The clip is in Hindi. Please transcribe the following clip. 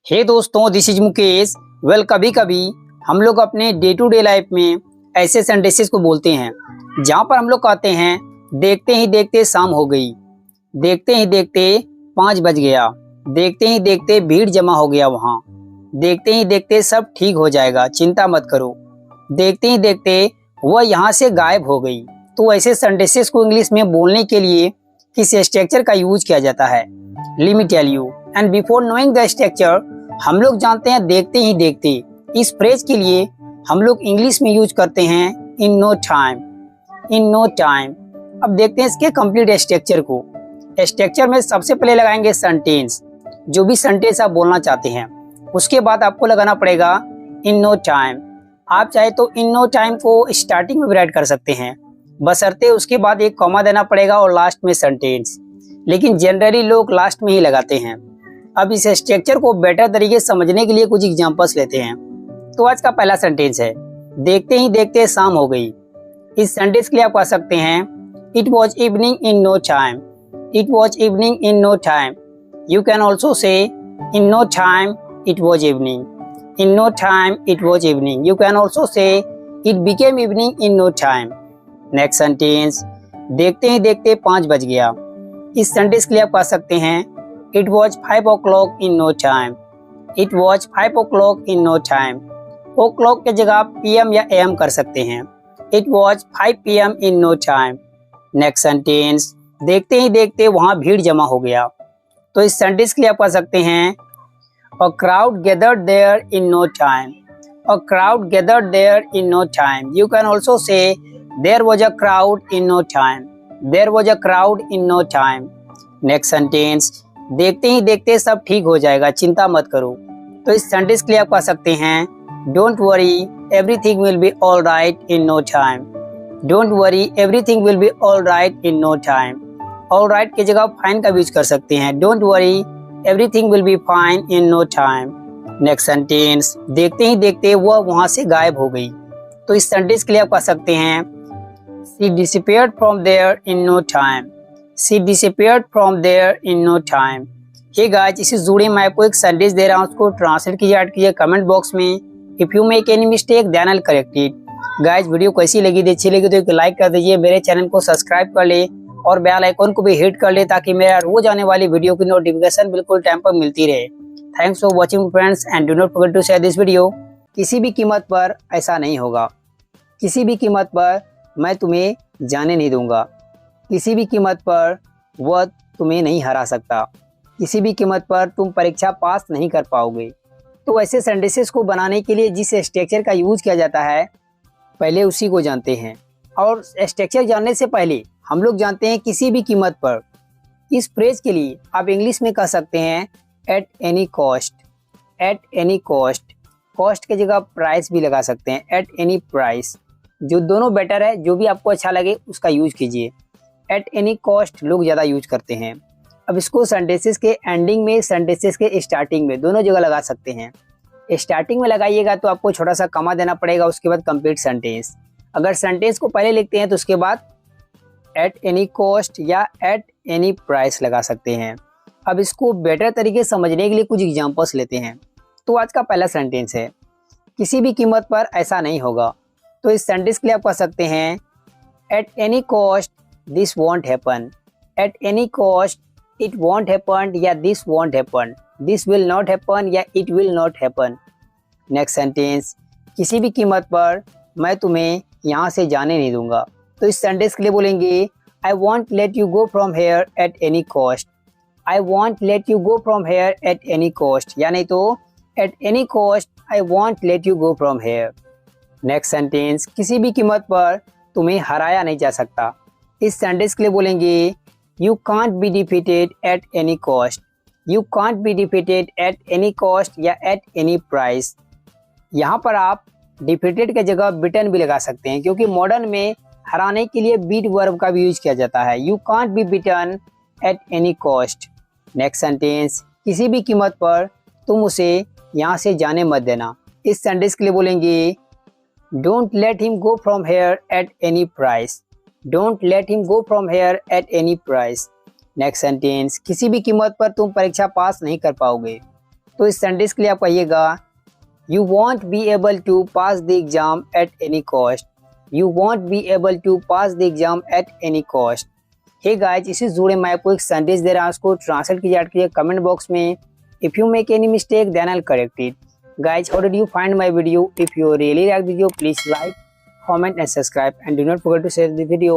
हे दोस्तों, दिस इज मुकेश। कभी कभी हम लोग अपने डे टू डे लाइफ में ऐसे सेंटेंसेस को बोलते हैं जहाँ पर हम लोग कहते हैं देखते ही देखते शाम हो गई, देखते ही देखते 5 बज गया, देखते ही देखते भीड़ जमा हो गया वहाँ, देखते ही देखते सब ठीक हो जाएगा, चिंता मत करो, देखते ही देखते वह यहाँ से गायब हो गई। तो ऐसे सेंटेंसेस को इंग्लिश में बोलने के लिए किस स्ट्रक्चर का यूज किया जाता है? Let me tell you. And before knowing the structure, हम लोग जानते हैं देखते ही देखते। इस फ्रेज के लिए हम लोग इंग्लिश में यूज करते हैं in no time, in no time. अब देखते हैं इसके कंप्लीट स्ट्रक्चर को। स्ट्रक्चर में सबसे पहले लगाएंगे सेंटेंस, जो भी सेंटेंस आप बोलना चाहते हैं, उसके बाद आपको लगाना पड़ेगा इन नो टाइम। आप चाहे तो इन नो टाइम को स्टार्टिंग में भी राइट कर सकते हैं, बशर्ते उसके बाद एक कॉमा देना पड़ेगा और लास्ट में सेंटेंस, लेकिन जनरली लोग लास्ट में ही लगाते हैं। अब इस स्ट्रक्चर को बेटर तरीके से समझने के लिए कुछ एग्जांपल्स लेते हैं। तो आज का पहला सेंटेंस है देखते ही देखते शाम हो गई। इस सेंटेंस के लिए आप कह सकते हैं it was evening in no time, it was evening in no time. You can also say in no time it was evening, in no time it was evening. You can also say it became evening in no time. Next sentence, देखते ही देखते 5 बज गया। इस सेंटेंस के लिए आप कह सकते हैं it was 5 o'clock in no time, it was 5 o'clock in no time. O'clock की जगह PM या AM कर सकते हैं। It was 5 PM in no time. Next sentence, देखते ही देखते वहाँ भीड़ जमा हो गया। तो इस सेंटेंस के लिए आप कह सकते हैं a crowd gathered there in no time, a crowd gathered there in no time. You can also say there was a crowd in no time, there was a crowd in no time. Next sentence, देखते ही देखते सब ठीक हो जाएगा, चिंता मत करो। तो इस सेंटेंस के लिए आप कह सकते हैं don't worry everything will be all right in no time, don't worry everything will be all right in no time. All right की जगह फाइन का यूज कर सकते हैं, don't worry everything will be fine in no time. Next sentence, देखते ही देखते वह वहां से गायब हो गई। तो इस सेंटेंस के लिए आप कह सकते हैं she disappeared from there in no time, she disappeared from there in no time। Hey guys, इसी जुड़े मैं आपको एक सेंटेंस दे रहा हूँ, उसको ट्रांसलेट कीजिए, ऐड कीजिए कमेंट बॉक्स में। If you make any mistake then I will correct it. Guys, video कैसी लगी? अच्छी लगी तो एक लाइक कर दीजिए, मेरे चैनल को सब्सक्राइब कर ले और बेल आइकन को भी हिट कर ले ताकि मेरा रोज आने वाली वीडियो की नोटिफिकेशन बिल्कुल टाइम पर मिलती रहे। Thanks for watching friends and do not forget to share this video. किसी भी कीमत पर ऐसा नहीं होगा, किसी भी कीमत पर मैं तुम्हें जाने नहीं दूंगा, किसी भी कीमत पर वह तुम्हें नहीं हरा सकता, किसी भी कीमत पर तुम परीक्षा पास नहीं कर पाओगे। तो ऐसे सेंटेंसेस को बनाने के लिए जिस स्ट्रक्चर का यूज किया जाता है, पहले उसी को जानते हैं। और स्ट्रक्चर जानने से पहले हम लोग जानते हैं किसी भी कीमत पर। इस फ्रेज के लिए आप इंग्लिश में कह सकते हैं eight any cost, eight any cost. Cost की जगह प्राइस भी लगा सकते हैं, एट एनी प्राइस। जो दोनों बेटर है, जो भी आपको अच्छा लगे उसका यूज कीजिए। एट एनी कॉस्ट लोग ज़्यादा यूज करते हैं। अब इसको सेंटेंसेस के एंडिंग में, सेंटेंसेस के स्टार्टिंग में, दोनों जगह लगा सकते हैं। स्टार्टिंग में लगाइएगा तो आपको छोटा सा कमा देना पड़ेगा, उसके बाद कंप्लीट सेंटेंस। अगर सेंटेंस को पहले लिखते हैं तो उसके बाद एट एनी कॉस्ट या एट एनी प्राइस लगा सकते हैं। अब इसको बेटर तरीके से समझने के लिए कुछ एग्जांपल्स लेते हैं। तो आज का पहला सेंटेंस है किसी भी कीमत पर ऐसा नहीं होगा। तो इस सेंटेंस के लिए आप कह सकते हैं eight any cost this won't happen, at any cost it won't happen या this won't happen, this will not happen या it will not happen। Next sentence, किसी भी कीमत पर मैं तुम्हें यहाँ से जाने नहीं दूंगा। तो इस सेंटेंस के लिए बोलेंगे I won't let you go from here at any cost, I won't let you go from here at any cost, या नहीं तो at any cost I won't let you go from here। Next sentence, किसी भी कीमत पर तुम्हें हराया नहीं जा सकता। इस सेंटेंस के लिए बोलेंगे you can't be defeated eight any cost, you can't be defeated eight any cost या एट एनी प्राइस। यहाँ पर आप डिफीटेड की जगह बिटन भी लगा सकते हैं, क्योंकि मॉडर्न में हराने के लिए बीट वर्ब का भी यूज किया जाता है। You can't be beaten at any cost. Next sentence, किसी भी कीमत पर तुम उसे यहाँ से जाने मत देना। इस सेंटेंस के लिए बोलेंगे don't let him go from here at any price, don't let him go from here at any price. Next sentence, किसी भी कीमत पर तुम परीक्षा पास नहीं कर पाओगे। तो इस सेंटेंस के लिए आप कहिएगा you won't be able to pass the exam at any cost. You won't be able to pass the exam at any cost. Hey guys, इसी जुड़े मैं आपको एक सेंटेंस दे रहा हूँ, उसको ट्रांसलेट कीजिए कमेंट बॉक्स में। If you make any mistake then I will correct it. Guys, how did you find my video? If you really like video, please like, comment and subscribe, and do not forget to share the video.